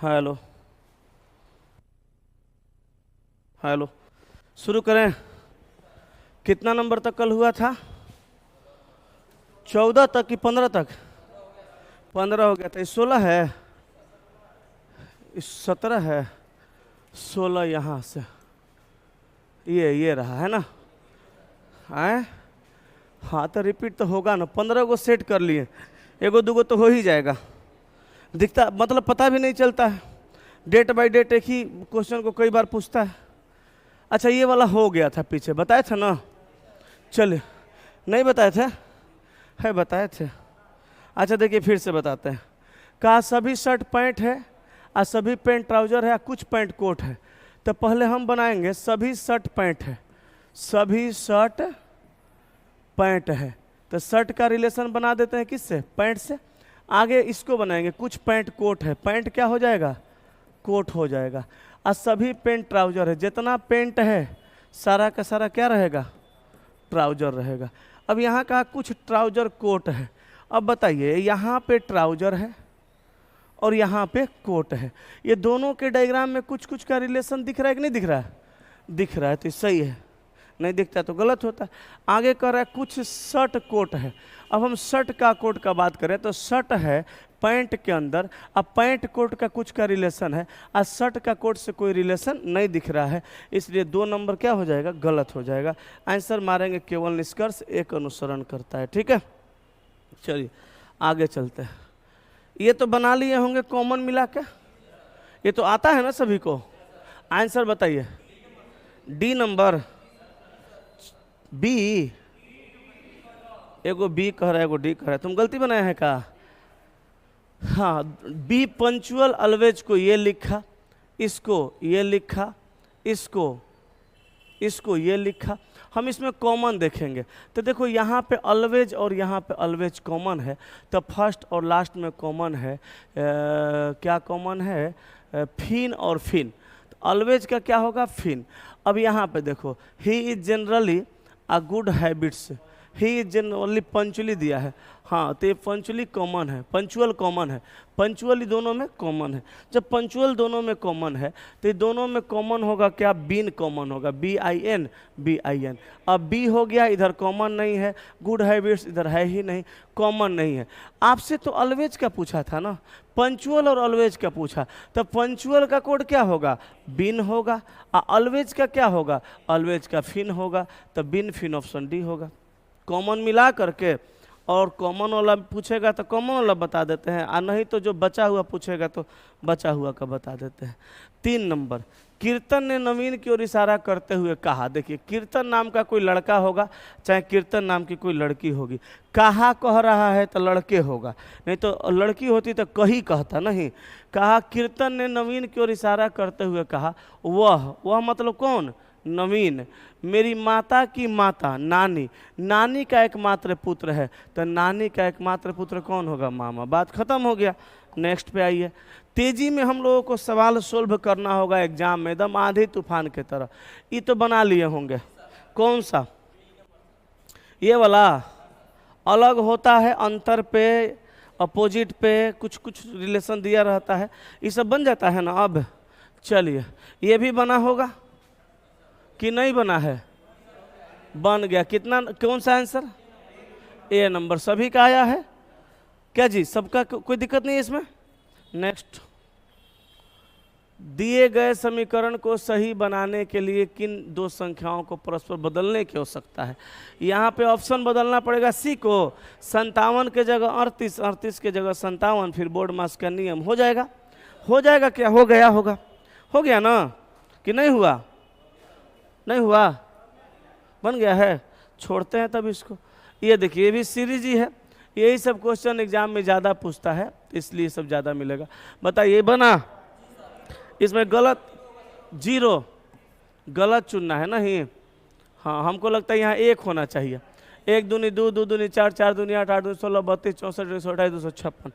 Hello. Hello. शुरू करें। कितना नंबर तक कल हुआ था? 14 तक कि 15 तक? 15 हो गया था। 16 है, 17 है, 16 यहाँ से ये रहा है ना। आए हाँ तो रिपीट तो होगा ना। 15 को सेट कर लिए, एगो दूगो तो हो ही जाएगा। दिखता मतलब पता भी नहीं चलता है। डेट बाय डेट एक ही क्वेश्चन को कई बार पूछता है। अच्छा ये वाला हो गया था, पीछे बताए थे ना। चलिए, नहीं बताए थे? है बताए थे। अच्छा देखिए फिर से बताते हैं। कहा सभी शर्ट पैंट है और सभी पैंट ट्राउजर है और कुछ पैंट कोट है। तो पहले हम बनाएंगे सभी शर्ट पैंट है, सभी शर्ट पैंट है। तो शर्ट का रिलेशन बना देते हैं किससे? पैंट से। आगे इसको बनाएंगे कुछ पैंट कोट है, पैंट क्या हो जाएगा? कोट हो जाएगा। और सभी पैंट ट्राउजर है, जितना पैंट है सारा का सारा क्या रहेगा? ट्राउजर रहेगा। अब यहाँ का कुछ ट्राउजर कोट है। अब बताइए यहाँ पे ट्राउजर है और यहाँ पे कोट है, ये दोनों के डायग्राम में कुछ कुछ का रिलेशन दिख रहा है कि नहीं दिख रहा है? दिख रहा है तो सही है, नहीं दिखता तो गलत होता है। आगे कर रहा है कुछ शर्ट कोट है। अब हम शर्ट का कोट का बात करें तो शर्ट है पैंट के अंदर, अब पैंट कोट का कुछ का रिलेशन है और शर्ट का कोट से कोई रिलेशन नहीं दिख रहा है, इसलिए 2 नंबर क्या हो जाएगा? गलत हो जाएगा। आंसर मारेंगे केवल निष्कर्ष एक अनुसरण करता है। ठीक है, चलिए आगे चलते हैं। ये तो बना लिए होंगे कॉमन मिला के, ये तो आता है ना सभी को। आंसर बताइए। डी नंबर, बी, एगो बी कह रहा है एगो डी कह रहा है, तुम गलती बनाया है का? हाँ, बी पंचुअल ऑलवेज को ये लिखा, इसको ये लिखा, इसको ये लिखा। हम इसमें कॉमन देखेंगे तो देखो यहाँ पे ऑलवेज और यहाँ पे ऑलवेज कॉमन है, तो फर्स्ट और लास्ट में कॉमन है। क्या कॉमन है? फिन और फिन। तो ऑलवेज का क्या होगा? फिन। अब यहाँ पे देखो he is generally a good habits, he is generally punctually दिया है। हाँ तो ये पंचुअली कॉमन है, पंचुअल कॉमन है, पंचुअली दोनों में कॉमन है। जब पंचुअल दोनों में कॉमन है तो ये दोनों में कॉमन होगा क्या? बीन कॉमन होगा, BIN BIN। अब बी हो गया, इधर कॉमन नहीं है, गुड हैबिट्स इधर है ही नहीं, कॉमन नहीं है। आपसे तो ऑलवेज का पूछा था ना, पंचुअल और ऑलवेज का पूछा, तो पंचुअल का कोड क्या होगा? बिन होगा, और ऑलवेज का क्या होगा? ऑलवेज का फिन होगा, तो बिन फिन ऑप्शन डी होगा। कॉमन मिला करके और कॉमन वाला पूछेगा तो कॉमन वाला बता देते हैं, और नहीं तो जो बचा हुआ पूछेगा तो बचा हुआ का बता देते हैं। 3 नंबर, कीर्तन ने नवीन की ओर इशारा करते हुए कहा। देखिए कीर्तन नाम का कोई लड़का होगा, चाहे कीर्तन नाम की कोई लड़की होगी। कहा कह रहा है तो लड़के होगा, नहीं तो लड़की होती तो कही कहता नहीं। कहा कीर्तन ने नवीन की ओर इशारा करते हुए कहा, वह मतलब कौन? नवीन, मेरी माता की माता नानी, नानी का एकमात्र पुत्र है, तो नानी का एकमात्र पुत्र कौन होगा? मामा। बात खत्म हो गया। नेक्स्ट पे आइए। तेजी में हम लोगों को सवाल सोल्व करना होगा एग्जाम में, एकदम आंधी तूफान की तरह। ये तो बना लिए होंगे। कौन सा? ये वाला अलग होता है, अंतर पे अपोजिट पे कुछ कुछ रिलेशन दिया रहता है, ये सब बन जाता है ना। अब चलिए ये भी बना होगा कि नहीं बना है? बन गया। कितना, कौन सा आंसर? ए नंबर सभी का आया है क्या जी? सबका कोई दिक्कत नहीं है इसमें। नेक्स्ट, दिए गए समीकरण को सही बनाने के लिए किन 2 संख्याओं को परस्पर बदलने की आवश्यकता है? यहाँ पे ऑप्शन बदलना पड़ेगा। सी को 57 के जगह 38, 38 के जगह 57, फिर बोर्ड मास का नियम हो जाएगा। हो जाएगा क्या? हो गया होगा, हो गया ना कि नहीं हुआ? नहीं हुआ, बन गया है। छोड़ते हैं तब इसको। ये देखिए ये भी सीरीज ही है, यही सब क्वेश्चन एग्जाम में ज़्यादा पूछता है, इसलिए सब ज़्यादा मिलेगा। बताइए बना? इसमें गलत 0, गलत चुनना है नहीं। हाँ हमको लगता है यहाँ 1 होना चाहिए। 1 दूनी 2, 2 दूनी 4, 4 दूनी 8, 8 दूनी 16, 32, 64, 128, 256।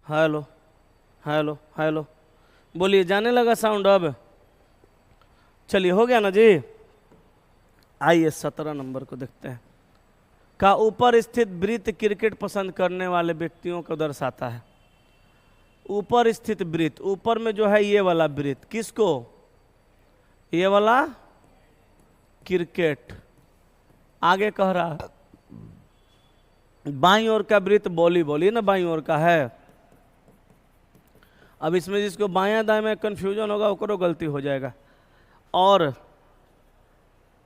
हेलो हेलो हेलो, बोलिए, जाने लगा साउंड अब? चलिए, हो गया ना जी। आइए 17 नंबर को देखते हैं। का ऊपर स्थित वृत्त क्रिकेट पसंद करने वाले व्यक्तियों को दर्शाता है। ऊपर स्थित वृत्त, ऊपर में जो है ये वाला वृत्त, किसको? ये वाला क्रिकेट। आगे कह रहा है बाईं ओर का वृत्त वॉलीबॉल, ये ना बाईं ओर का है। अब इसमें जिसको बायां दाएं में कंफ्यूजन होगा ओकरो गलती हो जाएगा। और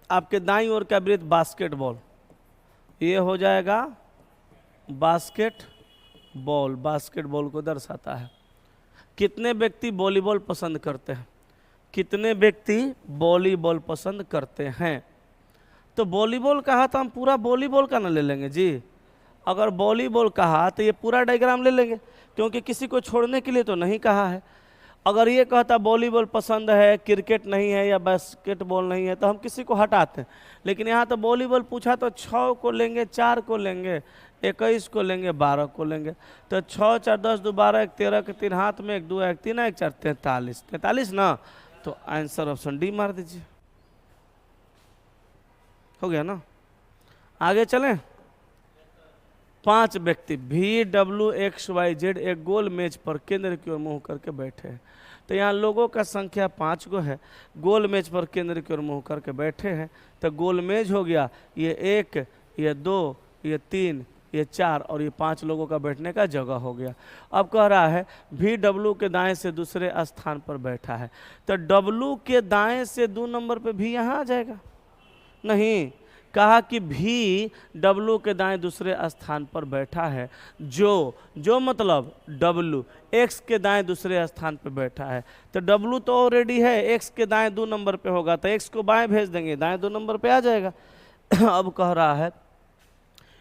आपके दाईं ओर का वृत्त बास्केटबॉल, ये हो जाएगा बास्केटबॉल, बास्केटबॉल को दर्शाता है। कितने व्यक्ति वॉलीबॉल पसंद करते हैं? कितने व्यक्ति वॉलीबॉल पसंद करते हैं? तो वॉलीबॉल कहा तो हम पूरा वॉलीबॉल का ना ले लेंगे जी। अगर वॉलीबॉल कहा तो ये पूरा डायग्राम ले लेंगे, क्योंकि किसी को छोड़ने के लिए तो नहीं कहा है। अगर ये कहता वॉलीबॉल पसंद है, क्रिकेट नहीं है या बास्केटबॉल नहीं है, तो हम किसी को हटाते हैं। लेकिन यहाँ तो वॉलीबॉल पूछा तो 6 को लेंगे, 4 को लेंगे, 21 को लेंगे, 12 को लेंगे। तो 6 4 10 2 12 1 13 के 3 हाथ में, 1 2 1 3 1 4 43, 43 ना। तो आंसर ऑप्शन डी मार दीजिए। हो गया ना। आगे चलें। 5 व्यक्ति VWXYZ एक गोल मेज पर केंद्र की ओर मुंह करके बैठे हैं। तो यहाँ लोगों का संख्या 5 गो है, गोल मेज पर केंद्र की ओर मुंह करके बैठे हैं। तो गोल मेज हो गया, ये 1, ये 2, ये 3, ये 4 और ये 5 लोगों का बैठने का जगह हो गया। अब कह रहा है VW के दाएं से दूसरे स्थान पर बैठा है। तो W के दाएं से 2 नंबर पे भी यहाँ आ जाएगा? नहीं, कहा कि VW के दाएं दूसरे स्थान पर बैठा है। जो मतलब W X के दाएं दूसरे स्थान पर बैठा है। तो W तो ऑलरेडी है, X के दाएं 2 नंबर पे होगा, तो X को बाएं भेज देंगे, दाएं 2 नंबर पे आ जाएगा। अब कह रहा है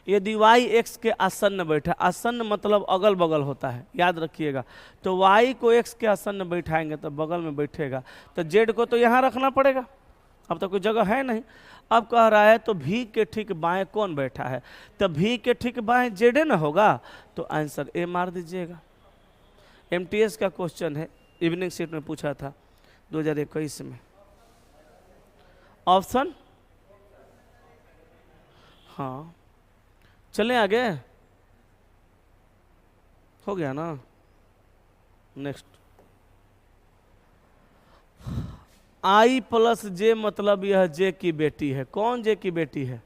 यदि Y X के आसन्न बैठा, आसन्न मतलब अगल बगल होता है, याद रखिएगा। तो Y को X के आसन्न बैठाएंगे तो बगल में बैठेगा। तो Z को तो यहाँ रखना पड़ेगा, अब तो कोई जगह है नहीं। अब कह रहा है तो V के ठीक बाएं कौन बैठा है? तो V के ठीक बाएं Z ना होगा, तो आंसर ए मार दीजिएगा। MTS का क्वेश्चन है, इवनिंग सीट में पूछा था 2021 में। ऑप्शन, हाँ चलें आगे। हो गया ना। नेक्स्ट, I + J मतलब यह J की बेटी है। कौन J की बेटी है?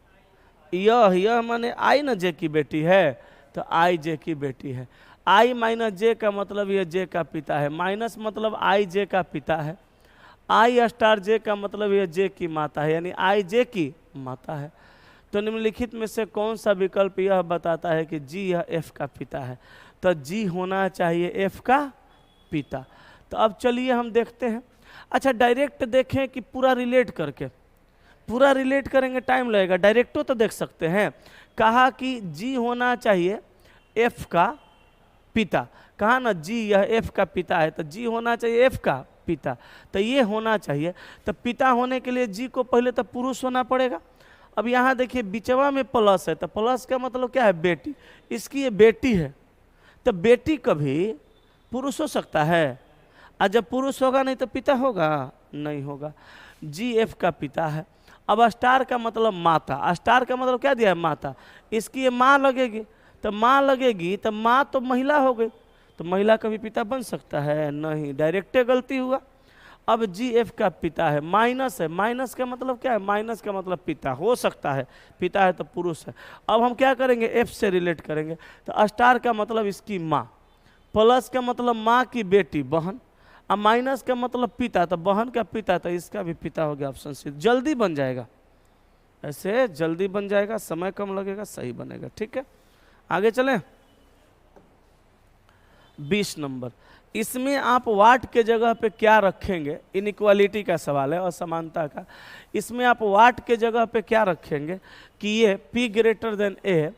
यह माने I ना J की बेटी है, तो I J की बेटी है। I - J का मतलब यह J का पिता है, माइनस मतलब I J का पिता है। I* J का मतलब यह J की माता है, यानी I J की माता है। तो निम्नलिखित में से कौन सा विकल्प यह बताता है कि G यह F का पिता है? तो G होना चाहिए F का पिता। तो अब चलिए हम देखते हैं। अच्छा, डायरेक्ट देखें कि पूरा रिलेट करके? पूरा रिलेट करेंगे टाइम लगेगा, डायरेक्टो तो देख सकते हैं। कहा कि G होना चाहिए F का पिता, कहा ना G यह F का पिता है, तो G होना चाहिए F का पिता। तो ये होना चाहिए। तो पिता होने के लिए G को पहले तो पुरुष होना पड़ेगा। अब यहाँ देखिए बिचवा में प्लस है, तो प्लस का मतलब क्या है? बेटी। इसकी ये बेटी है, तो बेटी कभी पुरुष हो सकता है? और जब पुरुष होगा नहीं तो पिता होगा? नहीं होगा। G F का पिता है। अब स्टार का मतलब माता, स्टार का मतलब क्या दिया है? माता। इसकी ये माँ लगेगी, तो माँ लगेगी तो माँ तो महिला हो गई, तो महिला का भी पिता बन सकता है? नहीं, डायरेक्टे गलती हुआ। अब G F का पिता है, माइनस है, माइनस का मतलब क्या है? माइनस का मतलब पिता हो सकता है, पिता है तो पुरुष है। अब हम क्या करेंगे? F से रिलेट करेंगे। तो स्टार का मतलब इसकी माँ, प्लस का मतलब माँ की बेटी बहन, और माइनस का मतलब पिता, तो बहन का पिता, तो इसका भी पिता हो गया। ऑप्शन सी जल्दी बन जाएगा, ऐसे जल्दी बन जाएगा, समय कम लगेगा, सही बनेगा। ठीक है, आगे चलें। 20 नंबर, इसमें आप वाट के जगह पे क्या रखेंगे? इनइक्वालिटी का सवाल है, असमानता का। इसमें आप वाट के जगह पे क्या रखेंगे कि ये P > A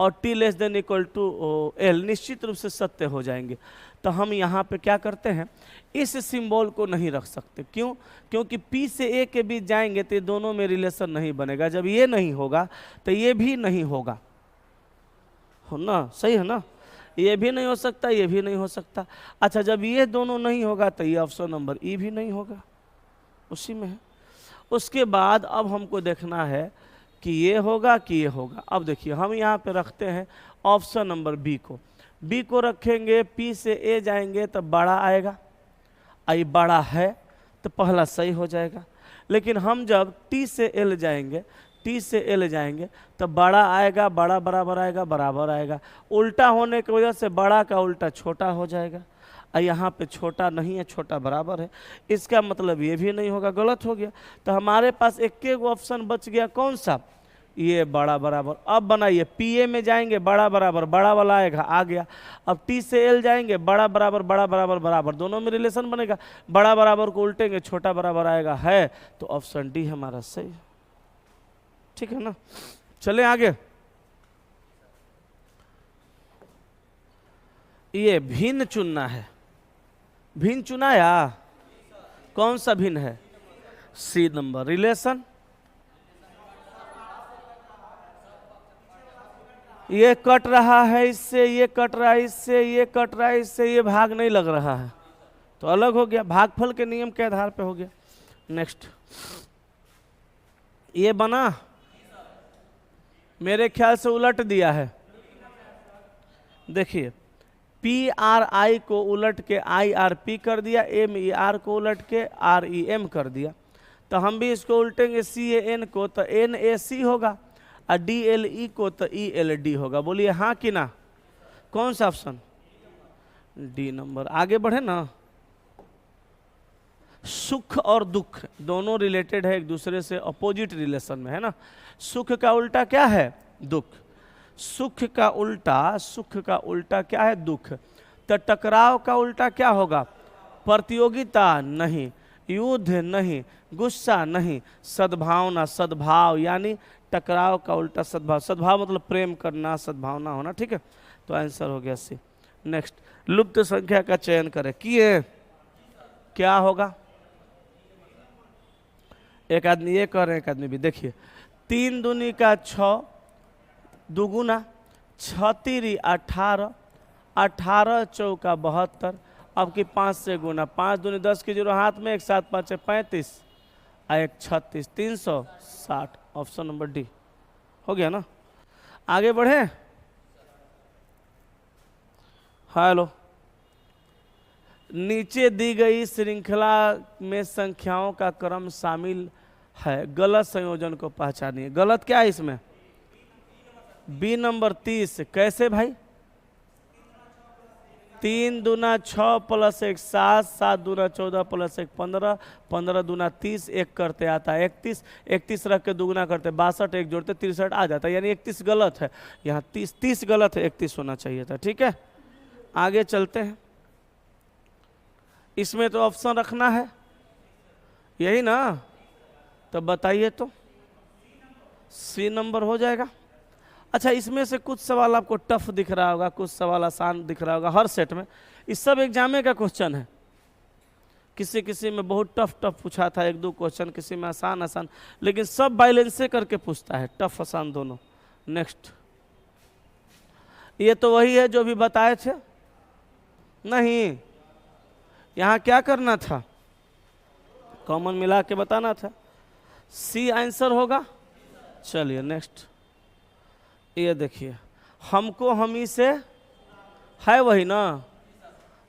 और T ≤ L निश्चित रूप से सत्य हो जाएंगे। तो हम यहाँ पे क्या करते हैं? इस सिंबल को नहीं रख सकते। क्यों? क्योंकि P से A के बीच जाएंगे तो ये दोनों में रिलेशन नहीं बनेगा। जब ये नहीं होगा तो ये भी नहीं होगा, हो ना? सही है ना? ये भी नहीं हो सकता, ये भी नहीं हो सकता। अच्छा, जब ये दोनों नहीं होगा तो ये ऑप्शन नंबर ई भी नहीं होगा, उसी में है। उसके बाद अब हमको देखना है कि ये होगा कि ये होगा। अब देखिए हम यहाँ पे रखते हैं ऑप्शन नंबर बी को। बी को रखेंगे, पी से ए जाएंगे तो बड़ा आएगा, आई बड़ा है तो पहला सही हो जाएगा। लेकिन हम जब टी से एल जाएंगे, टी से एल जाएंगे तो बड़ा आएगा, बड़ा बराबर आएगा, बराबर आएगा। उल्टा होने की वजह से बड़ा का उल्टा छोटा हो जाएगा, और यहाँ पे छोटा नहीं है, छोटा बराबर है। इसका मतलब ये भी नहीं होगा, गलत हो गया। तो हमारे पास एक ऑप्शन बच गया, कौन सा? ये बड़ा बराबर। अब बनाइए, पी ए में जाएंगे बड़ा बराबर, बड़ा वाला आएगा, आ गया। अब टी से एल जाएंगे बड़ा बराबर, बड़ा बराबर बराबर, दोनों में रिलेशन बनेगा। बड़ा बराबर को उल्टेंगे, छोटा बराबर आएगा, है तो ऑप्शन डी हमारा सही। ठीक है ना, चले आगे। ये भिन्न चुनना है, भिन्न चुनाया, कौन सा भिन्न है? C number, relation. ये कट रहा है इससे, ये कट रहा है इससे, ये कट रहा है इससे, ये भाग नहीं लग रहा है तो अलग हो गया, भागफल के नियम के आधार पे हो गया। नेक्स्ट, ये बना, मेरे ख्याल से उलट दिया है। देखिए, पी आर आई को उलट के आई आर पी कर दिया, एम ई आर को उलट के आर ई एम कर दिया। तो हम भी इसको उल्टेंगे, सी ए एन को तो एन ए सी होगा, और डी एल ई को तो ई एल डी होगा। बोलिए हाँ कि ना? कौन सा ऑप्शन? D number. आगे बढ़े ना। सुख और दुख दोनों रिलेटेड है एक दूसरे से, अपोजिट रिलेशन में है ना। सुख का उल्टा क्या है? दुख। सुख का उल्टा, सुख का उल्टा क्या है? दुख। तो टकराव का उल्टा क्या होगा? प्रतियोगिता नहीं, युद्ध नहीं, गुस्सा नहीं, सद्भावना, सद्भाव। यानी टकराव का उल्टा सद्भाव। सद्भाव मतलब प्रेम करना, सद्भावना होना। ठीक है, तो आंसर हो गया सी। नेक्स्ट, लुप्त संख्या का चयन करें, किए क्या होगा? एक आदमी ये कर रहे, एक आदमी भी। देखिए, 3 दूनी का 6, दुगुना 6 तिरी 18, 18 चौका 72। अब की 5 से गुना, 5 दूनी 10 की 0 हाथ में, 1 7 5 35, 1 36, 360। ऑप्शन नंबर डी हो गया ना। आगे बढ़े। हेलो, नीचे दी गई श्रृंखला में संख्याओं का क्रम शामिल है, गलत संयोजन को पहचानिए। गलत क्या है इसमें? B number 30। कैसे भाई? 3 दूना 6 प्लस 1 7, 7 दूना 14 प्लस 1 15, 15 दूना 30, 1 करते आता है 31, 31 रख के दुगुना करते 62, 1 जोड़ते 63 आ जाता है। यानी 31 गलत है, यहाँ 30 गलत है, 31 होना चाहिए था। ठीक है, आगे चलते हैं। इसमें तो ऑप्शन रखना है, यही ना? तो बताइए तो, सी नंबर हो जाएगा। अच्छा, इसमें से कुछ सवाल आपको टफ दिख रहा होगा, कुछ सवाल आसान दिख रहा होगा। हर सेट में इस सब एग्जाम का क्वेश्चन है। किसी किसी में बहुत टफ पूछा था, 1-2 क्वेश्चन, किसी में आसान आसान, लेकिन सब बैलेंस से करके पूछता है, टफ आसान दोनों। नेक्स्ट, ये तो वही है जो भी बताए थे। नहीं, यहाँ क्या करना था? कॉमन मिला के बताना था। सी आंसर होगा। चलिए नेक्स्ट, ये देखिए, हमको हमी से है वही ना।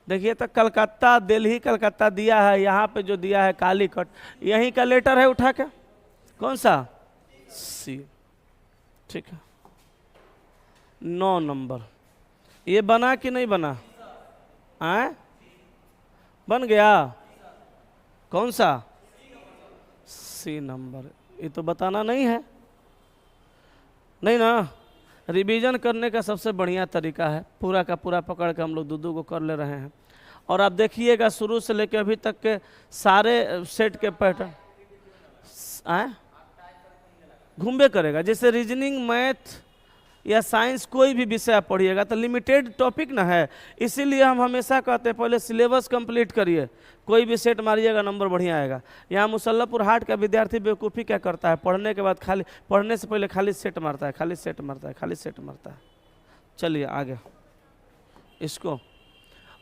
देखिए, तो कलकत्ता, दिल्ली कलकत्ता दिया है, यहाँ पे जो दिया है कालीकट, यहीं का लेटर है, उठा के। कौन सा? सी। ठीक है, 9 नंबर। ये बना कि नहीं बना? आए, बन गया। कौन सा? C number. ये तो बताना नहीं है, नहीं ना। रिवीजन करने का सबसे बढ़िया तरीका है, पूरा का पूरा पकड़ के हम लोग 2-2 को कर ले रहे हैं। और आप देखिएगा, शुरू से लेकर अभी तक के सारे सेट के पैटर्न आए घूमे करेगा। जैसे रीजनिंग, मैथ या साइंस, कोई भी विषय आप पढ़िएगा तो लिमिटेड टॉपिक ना है, इसीलिए हम हमेशा कहते हैं पहले सिलेबस कंप्लीट करिए, कोई भी सेट मारिएगा नंबर बढ़िया आएगा। यहाँ मुसल्लपुर हाट का विद्यार्थी बेवकूफ़ी क्या करता है, पढ़ने के बाद खाली, पढ़ने से पहले खाली सेट मारता है, खाली सेट मारता है, खाली सेट मारता है। चलिए आगे, इसको।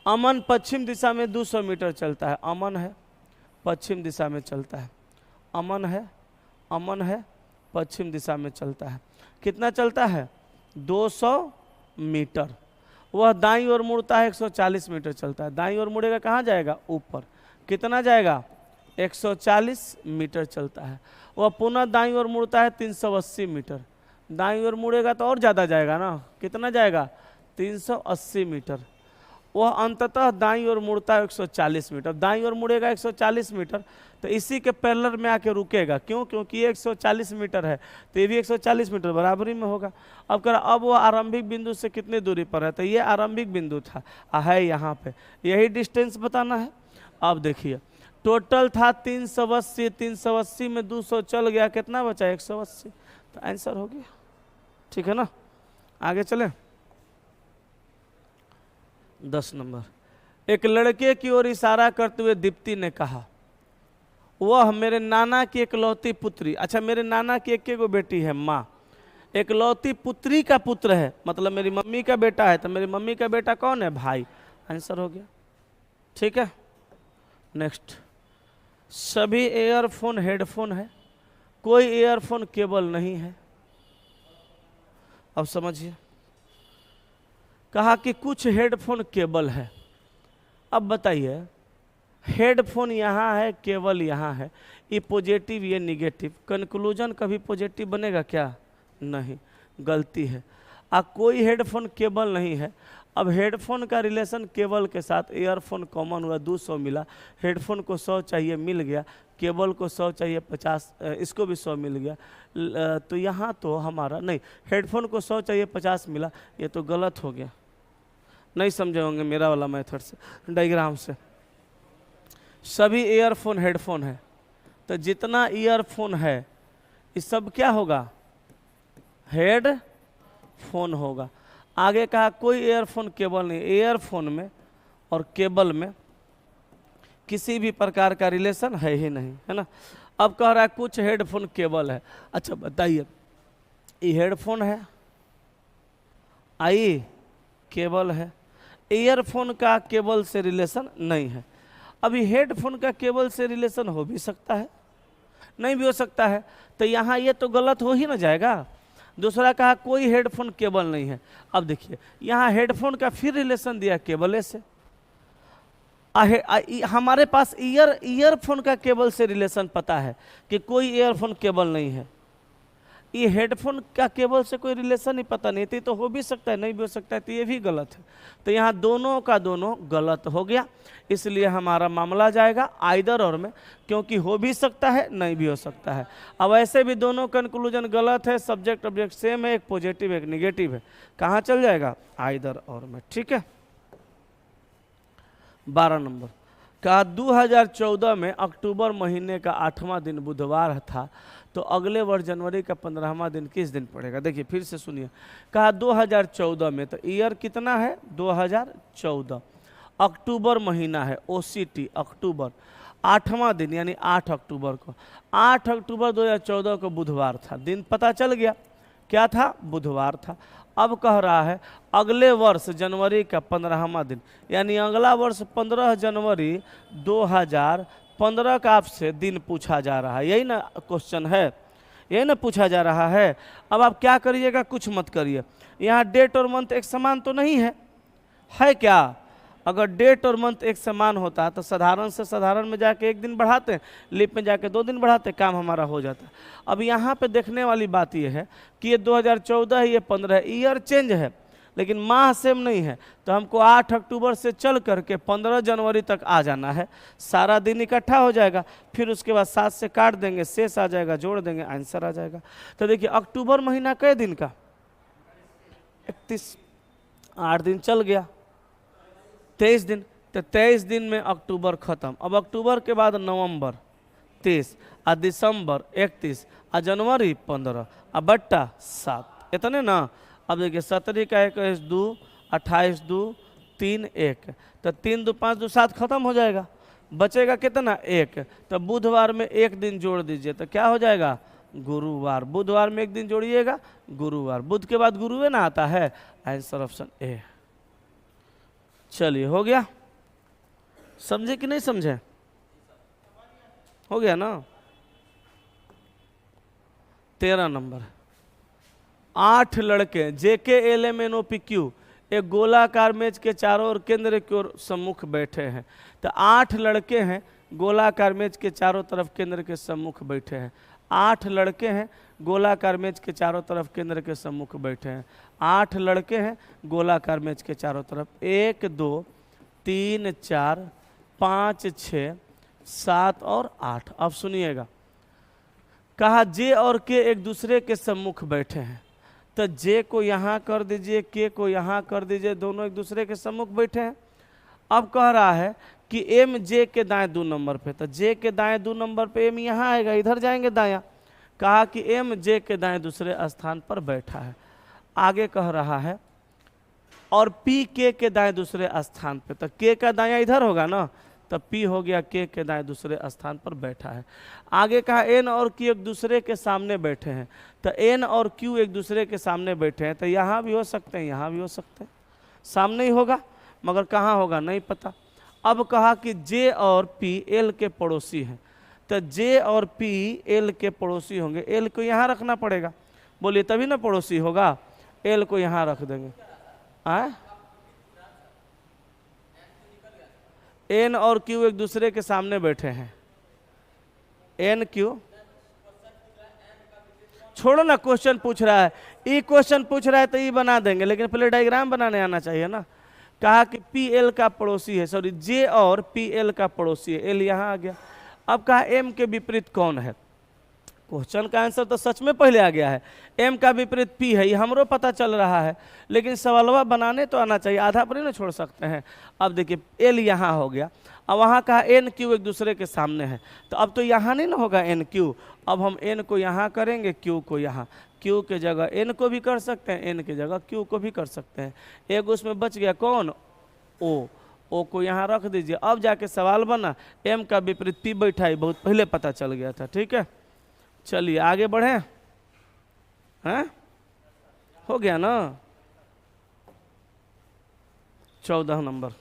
अमन पश्चिम दिशा में 200 मीटर चलता है, अमन है पश्चिम दिशा में चलता है, अमन है पश्चिम दिशा में चलता है। कितना चलता है? 200 मीटर। वह दाईं ओर मुड़ता है, 140 मीटर चलता है। दाईं ओर मुड़ेगा, कहाँ जाएगा? ऊपर। कितना जाएगा? 140 मीटर चलता है। वह पुनः दाईं ओर मुड़ता है, 380 मीटर। दाईं ओर मुड़ेगा तो और ज़्यादा जाएगा ना, कितना जाएगा? 380 मीटर। वह अंततः दाईं ओर मुड़ता है 140 मीटर। दाईं ओर मुड़ेगा 140 मीटर, तो इसी के पैरेलल में आके रुकेगा। क्यों? क्योंकि ये 140 मीटर है, तो ये भी 140 मीटर बराबरी में होगा। अब कह रहा अब वो आरंभिक बिंदु से कितनी दूरी पर है, तो ये आरंभिक बिंदु था, है यहाँ पे, यही डिस्टेंस बताना है। अब देखिए टोटल था 380, 380 में 200 चल गया, कितना बचा? 180, तो आंसर हो गया। ठीक है ना, आगे चलें। 10 नंबर। एक लड़के की ओर इशारा करते हुए दीप्ति ने कहा, वह मेरे नाना की इकलौती पुत्री, अच्छा मेरे नाना की एक गो बेटी है माँ, इकलौती पुत्री का पुत्र है, मतलब मेरी मम्मी का बेटा है, तो मेरी मम्मी का बेटा कौन है? भाई। आंसर हो गया। ठीक है, नेक्स्ट। सभी एयरफोन हेडफोन है, कोई एयरफोन केबल नहीं है। अब समझिए, कहा कि कुछ हेडफोन केबल है। अब बताइए, हेडफोन यहाँ है, केबल यहाँ है, ये पॉजिटिव ये निगेटिव, कंक्लूजन कभी पॉजिटिव बनेगा क्या? नहीं, गलती है। कोई हेडफोन केबल नहीं है। अब हेडफोन का रिलेशन केबल के साथ, ईयरफोन कॉमन हुआ 200 मिला, हेडफोन को 100 चाहिए मिल गया, केबल को 100 चाहिए 50, इसको भी 100 मिल गया। तो यहाँ तो हमारा नहीं, हेडफोन को 100 चाहिए 50 मिला, ये तो गलत हो गया। नहीं समझे होंगे मेरा वाला मेथड से, डायग्राम से। सभी ईयरफोन हेडफोन है, तो जितना ईयरफोन है ये सब क्या होगा? हेडफोन होगा। आगे कहा कोई ईयरफोन केबल नहीं, ईयरफोन में और केबल में किसी भी प्रकार का रिलेशन है ही नहीं, है ना। अब कह रहा है कुछ हेडफोन केबल है। अच्छा बताइए, ये हेडफोन है, आई केबल है, ईयरफोन का केबल से रिलेशन नहीं है। अभी हेडफोन का केबल से रिलेशन हो भी सकता है, नहीं भी हो सकता है, तो यहाँ ये तो गलत हो ही ना जाएगा। दूसरा कहा कोई हेडफोन केबल नहीं है। अब देखिए यहाँ हेडफोन का फिर रिलेशन दिया केबल से। हमारे पास ईयरफोन का केबल से रिलेशन पता है कि कोई ईयरफोन केबल नहीं है। ये हेडफोन का केबल से कोई रिलेशन ही पता नहीं थी, तो हो भी सकता है नहीं भी हो सकता है, तो ये भी गलत है। तो यहाँ दोनों का दोनों गलत हो गया, इसलिए हमारा मामला जाएगा आइदर और में, क्योंकि हो भी सकता है नहीं भी हो सकता है। अब ऐसे भी दोनों कंक्लूजन गलत है, सब्जेक्ट ऑब्जेक्ट सेम है, एक पॉजिटिव एक निगेटिव है, कहाँ चल जाएगा? आइदर और में। ठीक है, 12 नंबर। कहा 2014 में अक्टूबर महीने का 8वां दिन बुधवार था, तो अगले वर्ष जनवरी का 15वां दिन किस दिन पड़ेगा? देखिए फिर से सुनिए, कहा 2014 में, तो ईयर कितना है? 2014, अक्टूबर महीना है, OCT अक्टूबर, 8वां दिन यानी 8 अक्टूबर को, 8 अक्टूबर 2014 को बुधवार था। दिन पता चल गया, क्या था? बुधवार था। अब कह रहा है अगले वर्ष जनवरी का 15वां दिन, यानी अगला वर्ष 15 जनवरी 2015 का आपसे दिन पूछा जा रहा है, यही ना क्वेश्चन है, यही ना पूछा जा रहा है। अब आप क्या करिएगा? कुछ मत करिए। यहाँ डेट और मंथ एक समान तो नहीं है क्या? अगर डेट और मंथ एक समान होता तो साधारण से साधारण में जाके एक दिन बढ़ाते हैं, लीप में जाके 2 दिन बढ़ाते, काम हमारा हो जाता। अब यहाँ पे देखने वाली बात यह है कि ये 2014 है, ये 15 है, ईयर चेंज है लेकिन माह सेम नहीं है। तो हमको 8 अक्टूबर से चल करके 15 जनवरी तक आ जाना है, सारा दिन इकट्ठा हो जाएगा, फिर उसके बाद 7 से काट देंगे, शेष आ जाएगा, जोड़ देंगे, आंसर आ जाएगा। तो देखिए अक्टूबर महीना कै दिन का? 31, 8 दिन चल गया, 23 दिन, तो 23 दिन में अक्टूबर खत्म। अब अक्टूबर के बाद नवंबर 30, आ दिसंबर 31, आ जनवरी 15, आ बट्टा 7, इतने ना। अब देखिए 17 का 21 2, 28 2, 3 1, तो 3 2 5 2 7 खत्म हो जाएगा, बचेगा कितना? 1। तो बुधवार में 1 दिन जोड़ दीजिए, तो क्या हो जाएगा? गुरुवार। बुधवार में 1 दिन जोड़िएगा, गुरुवार। बुध के बाद गुरुवे ना आता है, आंसर ऑप्शन ए। चलिए हो गया, समझे कि नहीं समझे? हो गया ना। 13 नंबर, 8 लड़के JKLMNOPQ एक गोलाकार मेज के चारों ओर केंद्र की ओर सम्मुख बैठे हैं। तो 8 लड़के हैं, गोलाकार मेज के चारों तरफ केंद्र के सम्मुख बैठे हैं। 8 लड़के हैं, गोलाकार मेज के चारों तरफ केंद्र के सम्मुख बैठे हैं। 8 लड़के हैं, गोलाकार मेज के चारों तरफ। 1 2 3 4 5 6 7 और 8। अब सुनिएगा, कहा J और K एक दूसरे के सम्मुख बैठे हैं। तो J को यहाँ कर दीजिए, K को यहाँ कर दीजिए, दोनों एक दूसरे के सम्मुख बैठे हैं। अब कह रहा है कि M J के दाएं 2 नंबर पे, तो J के दाएं 2 नंबर पे M यहाँ आएगा, इधर जाएंगे दायां। कहा कि M J के दाएं दूसरे स्थान पर बैठा है। आगे कह रहा है और P K के दाएं दूसरे स्थान पे, तो K का दायां इधर होगा ना, तब P हो गया K के दाएं दूसरे स्थान पर बैठा है। आगे कहा N और Q एक दूसरे के सामने बैठे हैं, तो N और Q एक दूसरे के सामने बैठे हैं, तो यहाँ भी हो सकते हैं, यहाँ भी हो सकते हैं, सामने ही होगा, मगर कहाँ होगा नहीं पता। अब कहा कि J और P L के पड़ोसी हैं, तो J और P L के पड़ोसी होंगे। L को यहाँ रखना पड़ेगा, बोलिए तभी ना पड़ोसी होगा। L को यहाँ रख देंगे। N और Q एक दूसरे के सामने बैठे हैं। N Q छोड़ो ना, क्वेश्चन पूछ रहा है, ई क्वेश्चन पूछ रहा है तो ई बना देंगे, लेकिन पहले डायग्राम बनाने आना चाहिए ना। कहा कि PL का पड़ोसी है, सॉरी J और PL का पड़ोसी है, L यहाँ आ गया। अब कहा M के विपरीत कौन है। क्वेश्चन का आंसर तो सच में पहले आ गया है, M का विपरीत P है, ये हमरो पता चल रहा है, लेकिन सवालवा बनाने तो आना चाहिए, आधा पर ही ना छोड़ सकते हैं। अब देखिए L यहाँ हो गया, अब वहाँ कहा N Q एक दूसरे के सामने है, तो अब तो यहाँ नहीं ना होगा N Q। अब हम N को यहाँ करेंगे, Q को यहाँ, Q के जगह N को भी कर सकते हैं, N के जगह Q को भी कर सकते हैं। एक उसमें बच गया कौन, O को यहाँ रख दीजिए। अब जाके सवाल बना, M का विपरीत P बैठा है, बहुत पहले पता चल गया था। ठीक है, चलिए आगे बढ़े हैं, हो गया ना। 14 नंबर,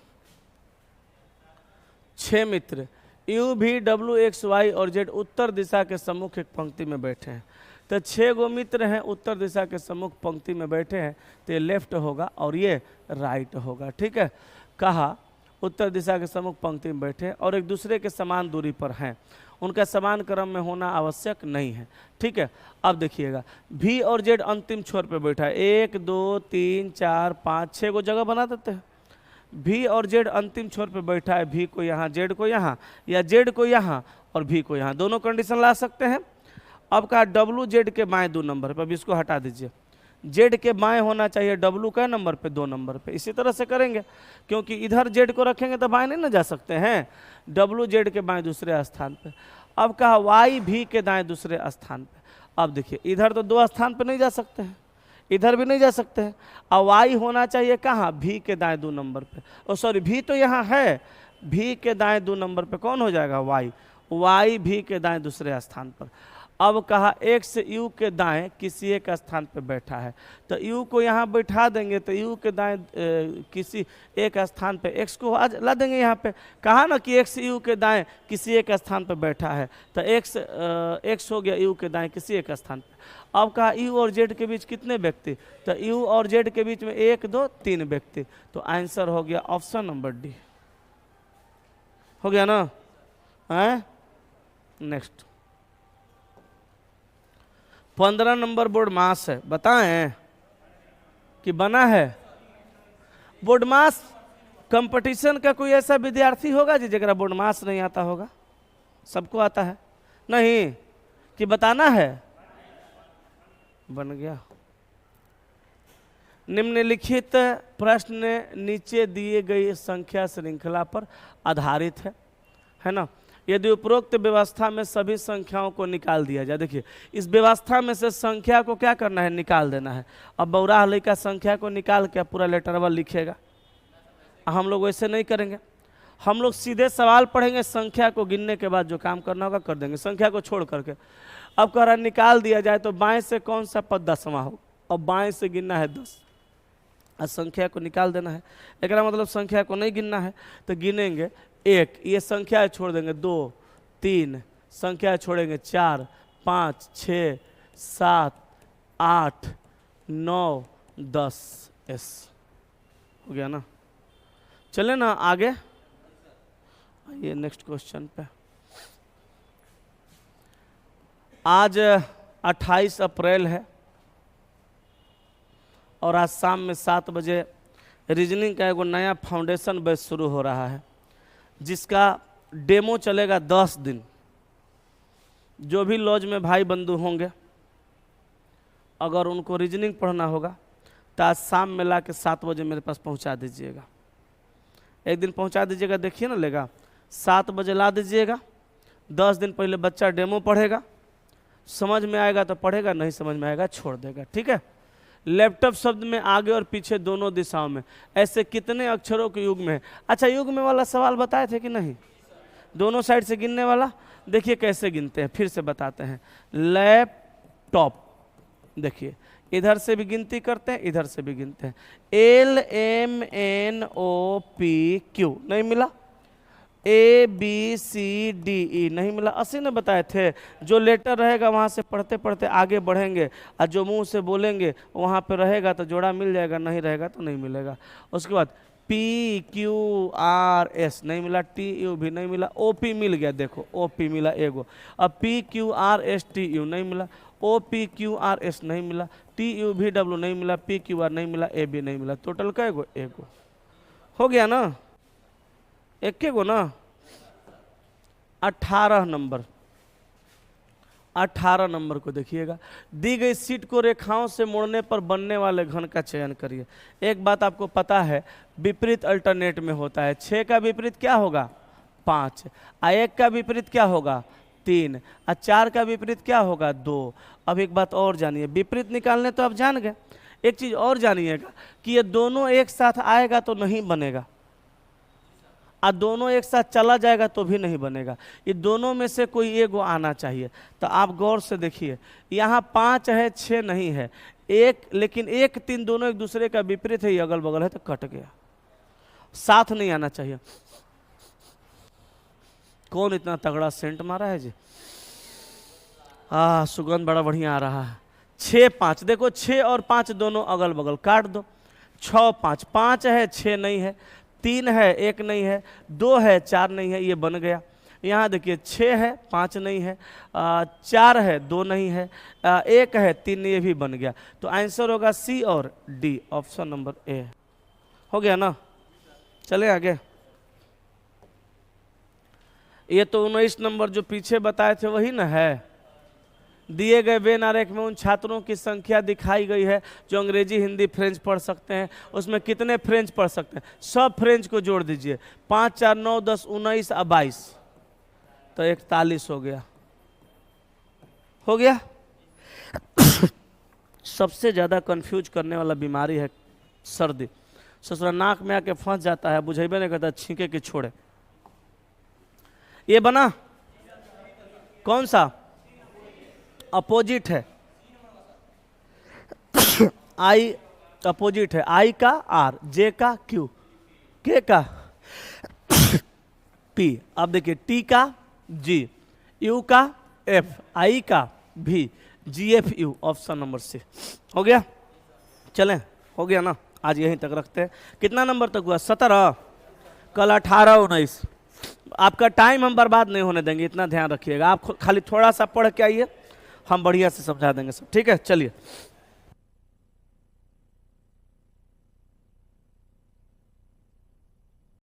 6 मित्र U V W X Y और Z उत्तर दिशा के सम्मुख एक पंक्ति में बैठे हैं। तो 6 गो मित्र हैं, उत्तर दिशा के सम्मुख पंक्ति में बैठे हैं, तो ये लेफ्ट होगा और ये राइट होगा। ठीक है, कहा उत्तर दिशा के सम्मुख पंक्ति में बैठे और एक दूसरे के समान दूरी पर हैं, उनका समान क्रम में होना आवश्यक नहीं है। ठीक है, अब देखिएगा V और Z अंतिम छोर पे बैठा है, 1 2 3 4 5 6 को जगह बना देते हैं। V और Z अंतिम छोर पे बैठा है, V को यहाँ, Z को यहाँ, या Z को यहाँ और V को यहाँ, दोनों कंडीशन ला सकते हैं। अब कहा W Z के बाएं 2 नंबर पर, अब इसको हटा दीजिए, Z के बाएं होना चाहिए, W का नंबर पे 2 नंबर पे। इसी तरह से करेंगे, क्योंकि इधर Z को रखेंगे तो बाएं नहीं ना जा सकते हैं, W Z के बाएं दूसरे स्थान पे। अब कहा Y V के दाएं दूसरे स्थान पे। अब देखिए इधर तो 2 स्थान पे नहीं जा सकते हैं, इधर भी नहीं जा सकते हैं, अब Y होना चाहिए कहाँ, V के दाएं 2 नंबर पे। और सॉरी V तो यहाँ है, V के दाएं 2 नंबर पे कौन हो जाएगा, Y V के दाएं दूसरे स्थान पर। अब कहा X U के दाएं किसी एक स्थान पे बैठा है, तो U को यहाँ बैठा देंगे, तो U के दाएं किसी एक स्थान पे X को आज ला देंगे यहाँ पे। कहा ना कि X U के दाएं किसी एक स्थान पे बैठा है, तो X हो गया U के दाएं किसी एक स्थान पे। अब कहा U और Z के बीच कितने व्यक्ति, तो U और Z के बीच में 1 2 3 व्यक्ति, तो आंसर हो गया ऑप्शन नंबर डी। हो गया ना। नेक्स्ट 15 नंबर बोर्ड मास है, बताएं कि बना है। बोर्ड मास कंपटीशन का कोई ऐसा विद्यार्थी होगा जी जरा बोर्ड मास नहीं आता होगा, सबको आता है नहीं, कि बताना है, बन गया। निम्नलिखित प्रश्न नीचे दिए गई संख्या श्रृंखला पर आधारित है ना। यदि उपरोक्त व्यवस्था में सभी संख्याओं को निकाल दिया जाए, देखिए इस व्यवस्था में से संख्या को क्या करना है, निकाल देना है। अब बौरा लड़का संख्या को निकाल के पूरा लेटरवा लिखेगा, हम लोग वैसे नहीं करेंगे, हम लोग सीधे सवाल पढ़ेंगे, संख्या को गिनने के बाद जो काम करना होगा कर देंगे, संख्या को छोड़ करके। अब कह रहा निकाल दिया जाए तो बाएं से कौन सा पद 10वां हो, और बाएं से गिनना है 10, और संख्या को निकाल देना है। एक मतलब संख्या को नहीं गिनना है तो गिनेंगे 1, ये संख्या छोड़ देंगे 2, 3, संख्या छोड़ेंगे 4, 5, 6, 7, 8, 9, 10 एस हो गया ना। चले ना आगे, आइए नेक्स्ट क्वेश्चन पे। आज 28 अप्रैल है और आज शाम में 7 बजे रीजनिंग का एक नया फाउंडेशन बैच शुरू हो रहा है जिसका डेमो चलेगा 10 दिन। जो भी लॉज में भाई बंधु होंगे अगर उनको रीजनिंग पढ़ना होगा तो आज शाम में ला के 7 बजे मेरे पास पहुंचा दीजिएगा। एक दिन पहुंचा दीजिएगा, देखिए ना लेगा, 7 बजे ला दीजिएगा। 10 दिन पहले बच्चा डेमो पढ़ेगा, समझ में आएगा तो पढ़ेगा, नहीं समझ में आएगा छोड़ देगा, ठीक है। लैपटॉप शब्द में आगे और पीछे दोनों दिशाओं में ऐसे कितने अक्षरों के युग में है? अच्छा, युग में वाला सवाल बताए थे कि नहीं? दोनों साइड से गिनने वाला, देखिए कैसे गिनते हैं, फिर से बताते हैं। लैपटॉप, देखिए इधर से भी गिनती करते हैं, इधर से भी गिनते हैं। LMNOP Q नहीं मिला, ABCDE नहीं मिला, 80 ने बताए थे। जो लेटर रहेगा वहाँ से पढ़ते पढ़ते आगे बढ़ेंगे और जो मुंह से बोलेंगे वहाँ पे रहेगा तो जोड़ा मिल जाएगा, नहीं रहेगा तो नहीं मिलेगा। उसके बाद PQRS नहीं मिला, TU भी नहीं मिला, OP मिल गया, देखो OP मिला एगो। अब PQRSTU नहीं मिला, OPQRS नहीं मिला, TUVW नहीं मिला, PQR नहीं मिला, AB नहीं मिला। टोटल का एगो हो गया ना, एक के गो ना। 18 नंबर, 18 नंबर को देखिएगा। दी गई सीट को रेखाओं से मोड़ने पर बनने वाले घन का चयन करिए। एक बात आपको पता है, विपरीत अल्टरनेट में होता है। 6 का विपरीत क्या होगा? 5। 1 का विपरीत क्या होगा? 3। 4 का विपरीत क्या होगा? 2। अब एक बात और जानिए, विपरीत निकालने तो आप जान गए, एक चीज और जानिएगा कि ये दोनों एक साथ आएगा तो नहीं बनेगा, और दोनों एक साथ चला जाएगा तो भी नहीं बनेगा। ये दोनों में से कोई एगो आना चाहिए। तो आप गौर से देखिए, यहाँ 5 है, 6 नहीं है, 1, लेकिन 1, 3 दोनों एक दूसरे का विपरीत है, ये अगल बगल है तो कट गया, साथ नहीं आना चाहिए। कौन इतना तगड़ा सेंट मारा है जी? सुगंध बड़ा बढ़िया आ रहा है। 6, 5, देखो 6 और 5 दोनों अगल बगल, काट दो। 6, 5, 5 है, 6 नहीं है, 3 है, 1 नहीं है, 2 है, 4 नहीं है, ये बन गया। यहाँ देखिए 6 है, 5 नहीं है, 4 है, 2 नहीं है, 1 है, 3, ये भी बन गया। तो आंसर होगा C और D, ऑप्शन नंबर A हो गया ना। चले आगे। ये तो 19 नंबर जो पीछे बताए थे वही ना है। दिए गए वेन आरेख में उन छात्रों की संख्या दिखाई गई है जो अंग्रेजी, हिंदी, फ्रेंच पढ़ सकते हैं। उसमें कितने फ्रेंच पढ़ सकते हैं? सब फ्रेंच को जोड़ दीजिए। 5, 4, 9, 10, 19 और 22 तो 41 हो गया, हो गया। सबसे ज़्यादा कंफ्यूज करने वाला बीमारी है सर्दी। ससुरा नाक में आके फंस जाता है, बुझेबे नहीं करता, छींके के छोड़े। ये बना कौन सा? अपोजिट है, I अपोजिट है, I का R, J का Q, K का P। अब देखिए T का G, U का F, I का V, GFU, option number C हो गया। चलें, हो गया ना। आज यहीं तक रखते हैं। कितना नंबर तक हुआ? 17। कल 18, 19। आपका टाइम हम बर्बाद नहीं होने देंगे, इतना ध्यान रखिएगा। आप खाली थोड़ा सा पढ़ के आइए, हम बढ़िया से समझा देंगे सब, ठीक है। चलिए।